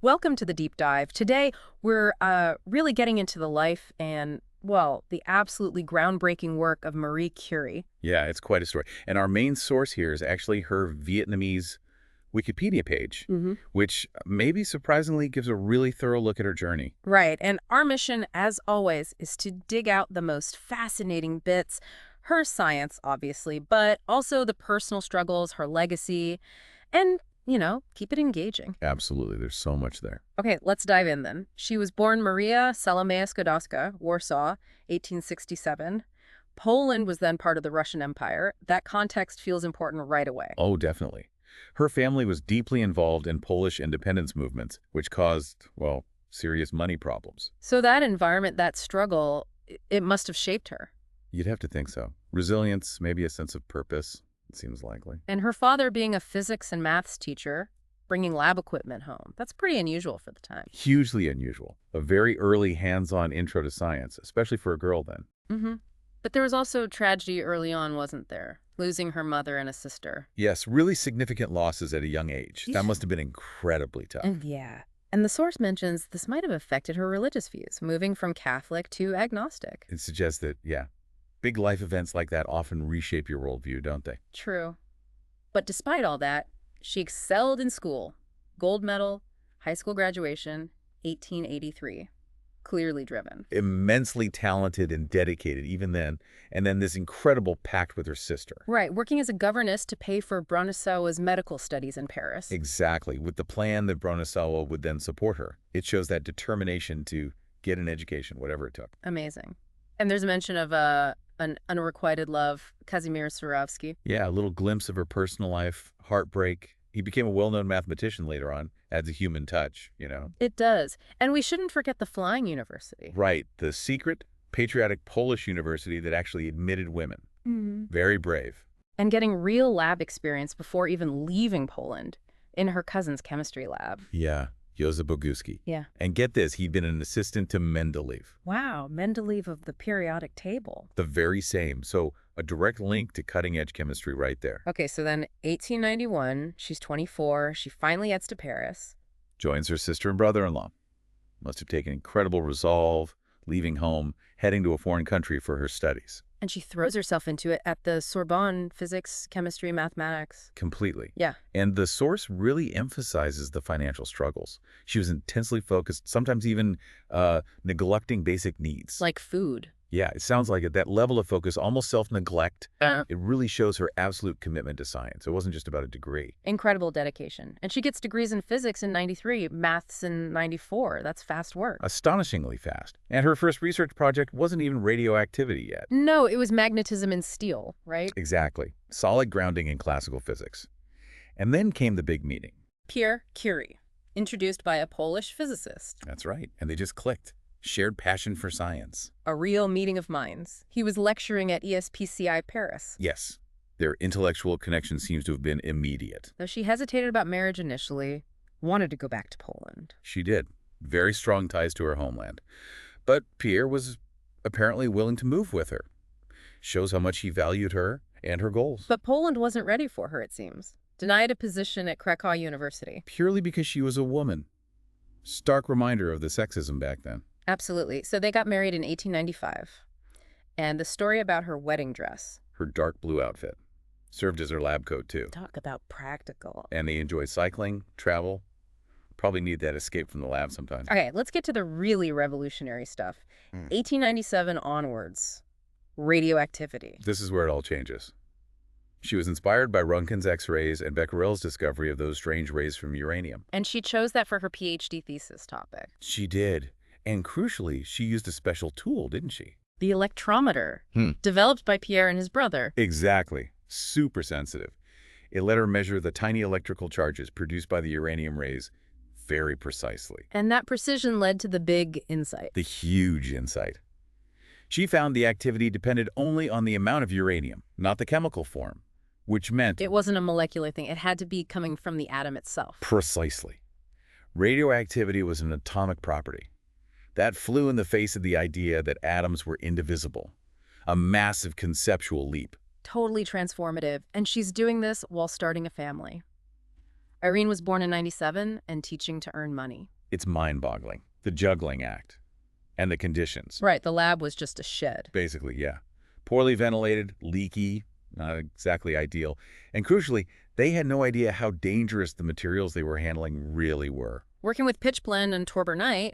Welcome to the deep dive. Today, we're really getting into the life and, well, the absolutely groundbreaking work of Marie Curie. Yeah, it's quite a story. And our main source here is actually her Vietnamese Wikipedia page, Hmm. which maybe surprisingly gives a really thorough look at her journey. Right, and our mission, as always, is to dig out the most fascinating bits, her science, obviously, but also the personal struggles, her legacy, and, keep it engaging. Absolutely, there's so much there. Okay, let's dive in then. She was born Maria Salomea Skłodowska, Warsaw, 1867. Poland was then part of the Russian Empire. That context feels important right away. Oh, definitely. Her family was deeply involved in Polish independence movements, which caused, well, serious money problems. So that environment, that struggle, it must have shaped her. You'd have to think so. Resilience, maybe a sense of purpose, it seems likely. And her father being a physics and maths teacher, bringing lab equipment home. That's pretty unusual for the time. Hugely unusual. A very early hands-on intro to science, especially for a girl then. Mm-hmm. But there was also tragedy early on, wasn't there? Losing her mother and a sister. Yes, really significant losses at a young age. That must have been incredibly tough. Yeah. And the source mentions this might have affected her religious views, moving from Catholic to agnostic. It suggests that, yeah, big life events like that often reshape your worldview, don't they? True. But despite all that, she excelled in school. Gold medal, high school graduation, 1883. Clearly driven. Immensely talented and dedicated even then, and then this incredible pact with her sister. Right, working as a governess to pay for Bronislaw's medical studies in Paris. Exactly, with the plan that Bronislawa would then support her. It shows that determination to get an education, whatever it took. Amazing. And there's a mention of an unrequited love, Kazimierz Swarovski. Yeah, a little glimpse of her personal life, heartbreak. He became a well-known mathematician later on, adds a human touch, you know. It does. And we shouldn't forget the Flying University. Right, the secret, patriotic Polish university that actually admitted women. Hmm. Very brave. And getting real lab experience before even leaving Poland in her cousin's chemistry lab. Yeah, Józef Boguski. Yeah. And get this, he'd been an assistant to Mendeleev. Wow, Mendeleev of the periodic table. The very same. So a direct link to cutting-edge chemistry right there. Okay, so then 1891, she's 24, she finally gets to Paris. Joins her sister and brother-in-law. Must have taken incredible resolve, leaving home, heading to a foreign country for her studies. And she throws herself into it at the Sorbonne, physics, chemistry, mathematics. Completely. Yeah. And the source really emphasizes the financial struggles. She was intensely focused, sometimes even neglecting basic needs. Like food. Yeah, it sounds like it. That level of focus, almost self-neglect, Uh, it really shows her absolute commitment to science. It wasn't just about a degree. Incredible dedication. And she gets degrees in physics in 93, maths in 94. That's fast work. Astonishingly fast. And her first research project wasn't even radioactivity yet. No, it was magnetism and steel, right? Exactly. Solid grounding in classical physics. And then came the big meeting. Pierre Curie, introduced by a Polish physicist. That's right. And they just clicked. Shared passion for science. A real meeting of minds. He was lecturing at ESPCI Paris. Yes. Their intellectual connection seems to have been immediate. Though she hesitated about marriage initially, wanted to go back to Poland. She did. Very strong ties to her homeland. But Pierre was apparently willing to move with her. Shows how much he valued her and her goals. But Poland wasn't ready for her, it seems. Denied a position at Krakow University. Purely because she was a woman. Stark reminder of the sexism back then. Absolutely. So they got married in 1895. And the story about her wedding dress. Her dark blue outfit. Served as her lab coat, too. Talk about practical. And they enjoy cycling, travel. Probably need that escape from the lab sometimes. Okay, let's get to the really revolutionary stuff. 1897 onwards. Radioactivity. This is where it all changes. She was inspired by Röntgen's X-rays and Becquerel's discovery of those strange rays from uranium. And she chose that for her PhD thesis topic. She did. And crucially, she used a special tool, didn't she? The electrometer, developed by Pierre and his brother. Exactly. Super sensitive. It let her measure the tiny electrical charges produced by the uranium rays very precisely. And that precision led to the big insight. The huge insight. She found the activity depended only on the amount of uranium, not the chemical form, which meant... It wasn't a molecular thing. It had to be coming from the atom itself. Precisely. Radioactivity was an atomic property. That flew in the face of the idea that atoms were indivisible. A massive conceptual leap. Totally transformative. And she's doing this while starting a family. Irene was born in 97 and teaching to earn money. It's mind-boggling. The juggling act. And the conditions. Right, the lab was just a shed. Basically, yeah. Poorly ventilated, leaky, not exactly ideal. And crucially, they had no idea how dangerous the materials they were handling really were. Working with pitchblende and torbernite,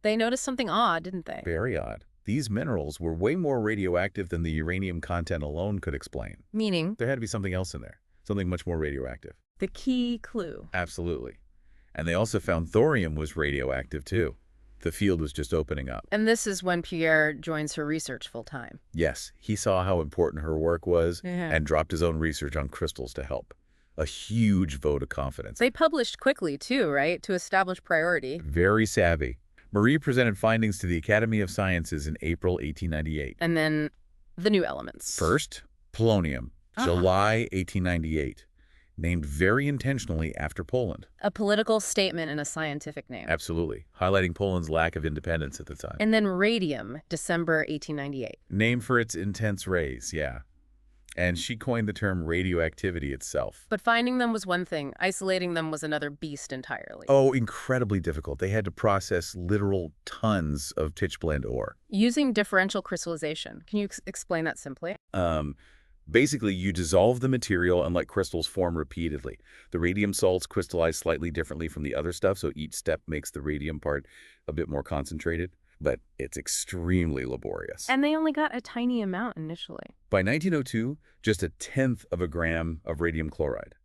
they noticed something odd, didn't they? Very odd. These minerals were way more radioactive than the uranium content alone could explain. Meaning? There had to be something else in there, something much more radioactive. The key clue. Absolutely. And they also found thorium was radioactive, too. The field was just opening up. And this is when Pierre joins her research full-time. Yes, he saw how important her work was Yeah. and dropped his own research on crystals to help. A huge vote of confidence. They published quickly, too, right, to establish priority. Very savvy. Marie presented findings to the Academy of Sciences in April 1898. And then the new elements. First, polonium, July 1898, named very intentionally after Poland. A political statement and a scientific name. Absolutely, highlighting Poland's lack of independence at the time. And then radium, December 1898. Named for its intense rays, yeah. And she coined the term radioactivity itself. But finding them was one thing. Isolating them was another beast entirely. Oh, incredibly difficult. They had to process literal tons of pitchblende ore. Using differential crystallization. Can you explain that simply? Basically, you dissolve the material and let crystals form repeatedly. The radium salts crystallize slightly differently from the other stuff, so each step makes the radium part a bit more concentrated. But it's extremely laborious. And they only got a tiny amount initially. By 1902, just 1/10 of a gram of radium chloride.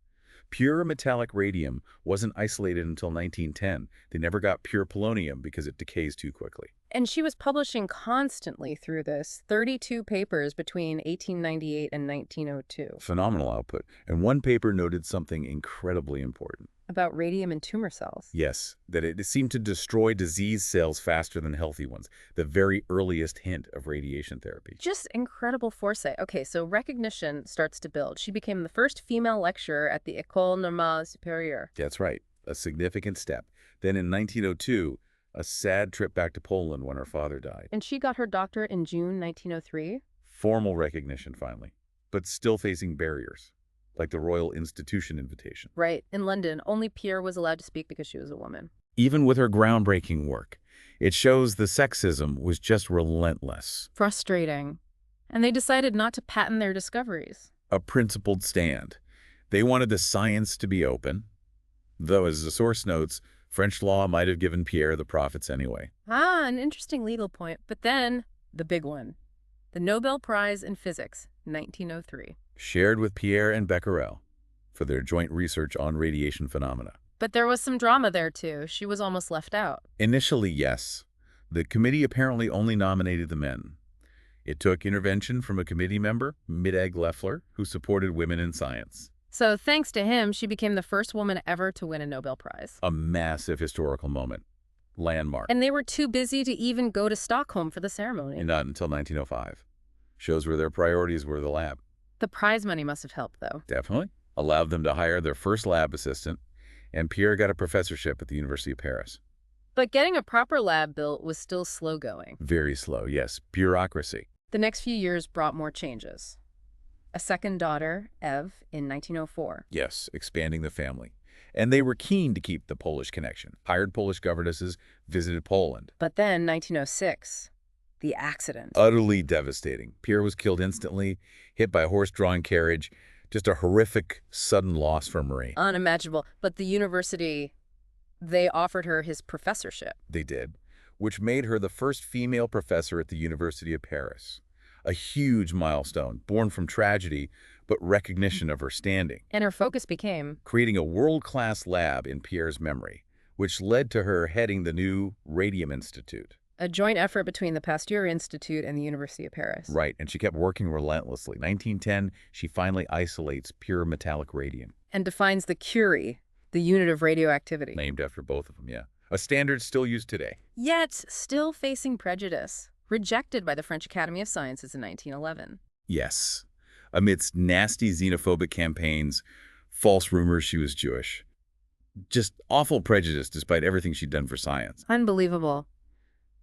Pure metallic radium wasn't isolated until 1910. They never got pure polonium because it decays too quickly. And she was publishing constantly through this, 32 papers between 1898 and 1902. Phenomenal output. And one paper noted something incredibly important. About radium in tumor cells. Yes, that it seemed to destroy disease cells faster than healthy ones, the very earliest hint of radiation therapy. Just incredible foresight. Okay, so recognition starts to build. She became the first female lecturer at the École Normale Supérieure. That's right, a significant step. Then in 1902, a sad trip back to Poland when her father died. And she got her doctorate in June 1903. Formal recognition finally, but still facing barriers, like the Royal Institution invitation. Right, in London, only Pierre was allowed to speak because she was a woman. Even with her groundbreaking work, it shows the sexism was just relentless. Frustrating. And they decided not to patent their discoveries. A principled stand. They wanted the science to be open, though as the source notes, French law might have given Pierre the profits anyway. An interesting legal point. But then, the big one. The Nobel Prize in Physics, 1903. Shared with Pierre and Becquerel for their joint research on radiation phenomena. But there was some drama there, too. She was almost left out. Initially, yes. The committee apparently only nominated the men. It took intervention from a committee member, Middag Leffler, who supported women in science. So thanks to him, she became the first woman ever to win a Nobel Prize. A massive historical moment. Landmark. And they were too busy to even go to Stockholm for the ceremony. And not until 1905. Shows where their priorities were the lab. The prize money must have helped, though. Definitely. Allowed them to hire their first lab assistant, and Pierre got a professorship at the University of Paris. But getting a proper lab built was still slow going. Very slow, yes. Bureaucracy. The next few years brought more changes. A second daughter, Eve, in 1904. Yes, expanding the family. And they were keen to keep the Polish connection. Hired Polish governesses, visited Poland. But then, 1906, the accident. Utterly devastating. Pierre was killed instantly, hit by a horse-drawn carriage. Just a horrific, sudden loss for Marie. Unimaginable. But the university, they offered her his professorship. They did, which made her the first female professor at the University of Paris. A huge milestone, born from tragedy, but recognition of her standing. And her focus became Creating a world-class lab in Pierre's memory, which led to her heading the new Radium Institute. a joint effort between the Pasteur Institute and the University of Paris. Right, and she kept working relentlessly. 1910, she finally isolates pure metallic radium. And defines the Curie, the unit of radioactivity. Named after both of them, yeah. A standard still used today. Yet still facing prejudice. Rejected by the French Academy of Sciences in 1911. Yes. Amidst nasty xenophobic campaigns, false rumors she was Jewish. Just awful prejudice despite everything she'd done for science. Unbelievable.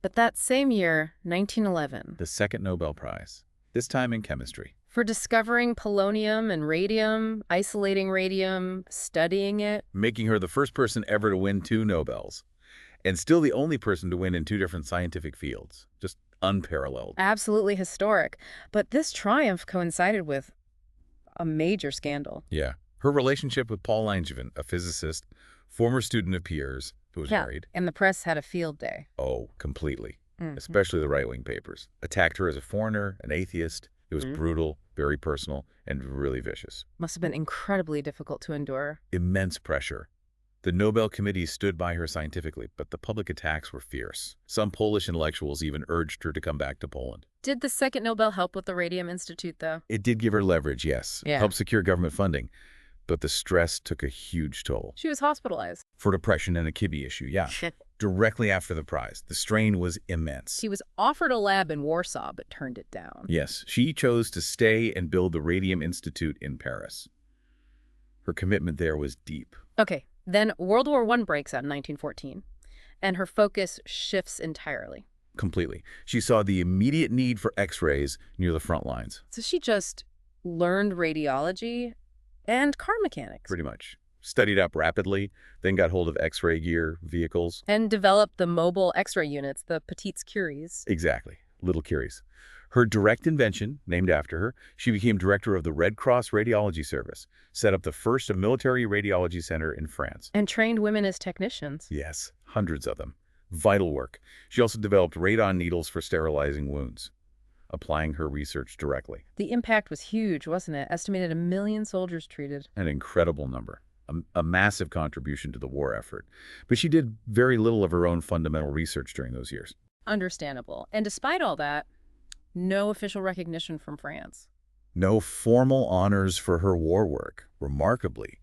But that same year, 1911. The second Nobel Prize, this time in chemistry. For discovering polonium and radium, isolating radium, studying it. making her the first person ever to win 2 Nobels, and still the only person to win in 2 different scientific fields. Just unparalleled. Absolutely historic. But this triumph coincided with a major scandal. Yeah. Her relationship with Paul Langevin, a physicist, former student of Pierre's, who was married. And the press had a field day. Oh, completely. Mhm. Especially the right-wing papers. Attacked her as a foreigner, an atheist. It was brutal, very personal, and really vicious. Must have been incredibly difficult to endure. Immense pressure. The Nobel Committee stood by her scientifically, but the public attacks were fierce. Some Polish intellectuals even urged her to come back to Poland. Did the second Nobel help with the Radium Institute, though? It did give her leverage, yes. Yeah. Helped secure government funding. But the stress took a huge toll. She was hospitalized. For depression and a kidney issue, yeah. Directly after the prize. The strain was immense. She was offered a lab in Warsaw, but turned it down. Yes, she chose to stay and build the Radium Institute in Paris. Her commitment there was deep. Okay, then World War I breaks out in 1914, and her focus shifts entirely. Completely. She saw the immediate need for X-rays near the front lines. So she just learned radiology and car mechanics. Pretty much. Studied up rapidly, then got hold of X-ray gear, vehicles. And developed the mobile X-ray units, the Petites Curies. Exactly. Little Curies. Her direct invention, named after her, she became director of the Red Cross Radiology Service, set up the first military radiology center in France. And trained women as technicians. Yes, hundreds of them. Vital work. She also developed radon needles for sterilizing wounds, applying her research directly. The impact was huge, wasn't it? Estimated 1 million soldiers treated. An incredible number. A massive contribution to the war effort. But she did very little of her own fundamental research during those years. Understandable. And despite all that, no official recognition from France. No formal honors for her war work, remarkably.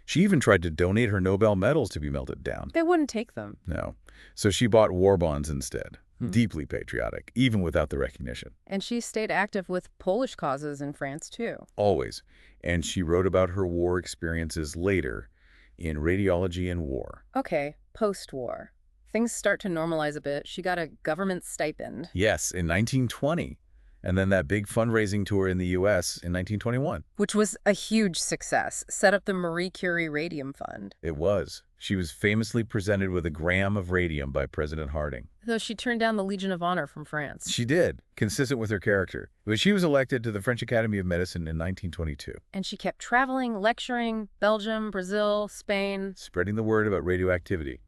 She even tried to donate her Nobel medals to be melted down. They wouldn't take them. No. So she bought war bonds instead. Deeply patriotic, even without the recognition. And she stayed active with Polish causes in France, too. Always. And she wrote about her war experiences later in Radiology and War. Okay, post-war. Things start to normalize a bit. She got a government stipend. Yes, in 1920. And then that big fundraising tour in the U.S. in 1921. Which was a huge success. Set up the Marie Curie Radium Fund. It was. She was famously presented with a gram of radium by President Harding. Though she turned down the Legion of Honor from France. She did, consistent with her character. But she was elected to the French Academy of Medicine in 1922. And she kept traveling, lecturing, Belgium, Brazil, Spain. Spreading the word about radioactivity.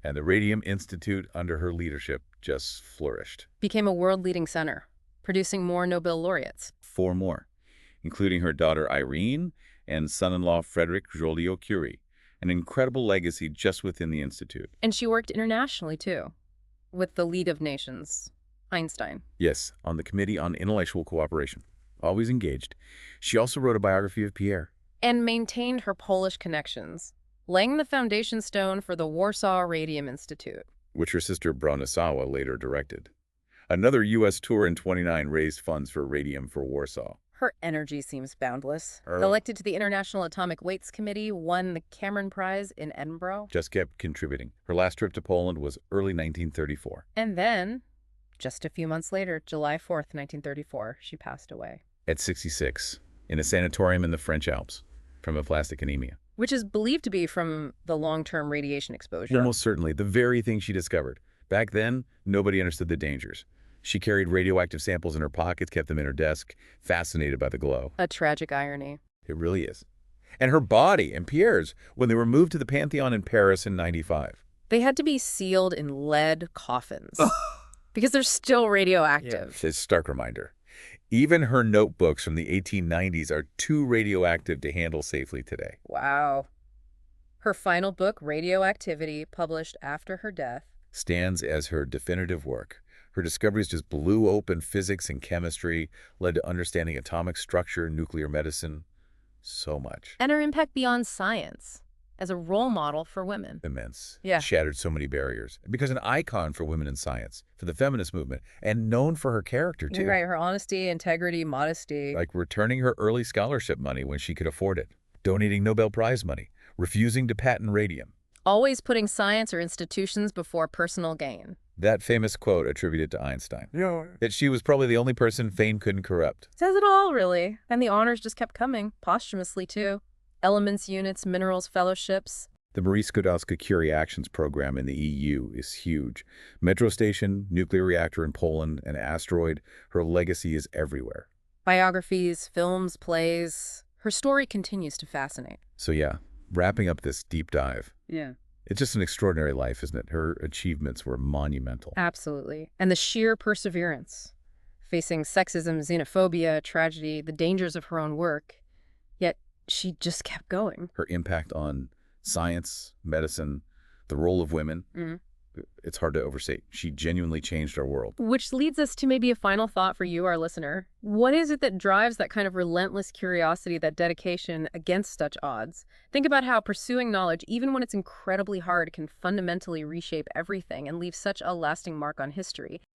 And the Radium Institute, under her leadership, just flourished. Became a world-leading center, producing more Nobel laureates. 4 more, including her daughter Irene and son-in-law Frederick Joliot-Curie. An incredible legacy just within the Institute. And she worked internationally, too, with the League of Nations, Einstein. Yes, on the Committee on Intellectual Cooperation. Always engaged. She also wrote a biography of Pierre. And maintained her Polish connections, laying the foundation stone for the Warsaw Radium Institute. Which her sister Bronislawa later directed. Another U.S. tour in '29 raised funds for Radium for Warsaw. Her energy seems boundless. Her- Elected to the International Atomic Weights Committee, won the Cameron Prize in Edinburgh. Just kept contributing. Her last trip to Poland was early 1934. And then, just a few months later, July 4th, 1934, she passed away. At 66, in a sanatorium in the French Alps, from aplastic anemia. Which is believed to be from the long-term radiation exposure. Almost certainly, the very thing she discovered. Back then, nobody understood the dangers. She carried radioactive samples in her pockets, kept them in her desk, fascinated by the glow. A tragic irony. It really is. And her body and Pierre's, when they were moved to the Pantheon in Paris in '95. They had to be sealed in lead coffins because they're still radioactive. It's a stark reminder. Even her notebooks from the 1890s are too radioactive to handle safely today. Wow. Her final book, Radioactivity, published after her death, Stands as her definitive work. Her discoveries just blew open physics and chemistry, led to understanding atomic structure, nuclear medicine, so much. and her impact beyond science as a role model for women. Immense. Yeah. Shattered so many barriers. Because an icon for women in science, for the feminist movement, and known for her character, too. Right, her honesty, integrity, modesty. Like returning her early scholarship money when she could afford it, donating Nobel Prize money, refusing to patent radium. Always putting science or institutions before personal gain. That famous quote attributed to Einstein. Yeah. That she was probably the only person fame couldn't corrupt. Says it all, really. And the honors just kept coming, posthumously, too. Elements units, minerals fellowships. The Marie Curie Actions Program in the EU is huge. Metro station, nuclear reactor in Poland, an asteroid. Her legacy is everywhere. Biographies, films, plays. Her story continues to fascinate. So yeah, wrapping up this deep dive. Yeah. It's just an extraordinary life, isn't it? Her achievements were monumental. Absolutely. And the sheer perseverance, facing sexism, xenophobia, tragedy, the dangers of her own work. Yet she just kept going. Her impact on science, medicine, the role of women, it's hard to overstate. She genuinely changed our world. Which leads us to maybe a final thought for you, our listener. What is it that drives that kind of relentless curiosity, that dedication against such odds? Think about how pursuing knowledge, even when it's incredibly hard, can fundamentally reshape everything and leave such a lasting mark on history.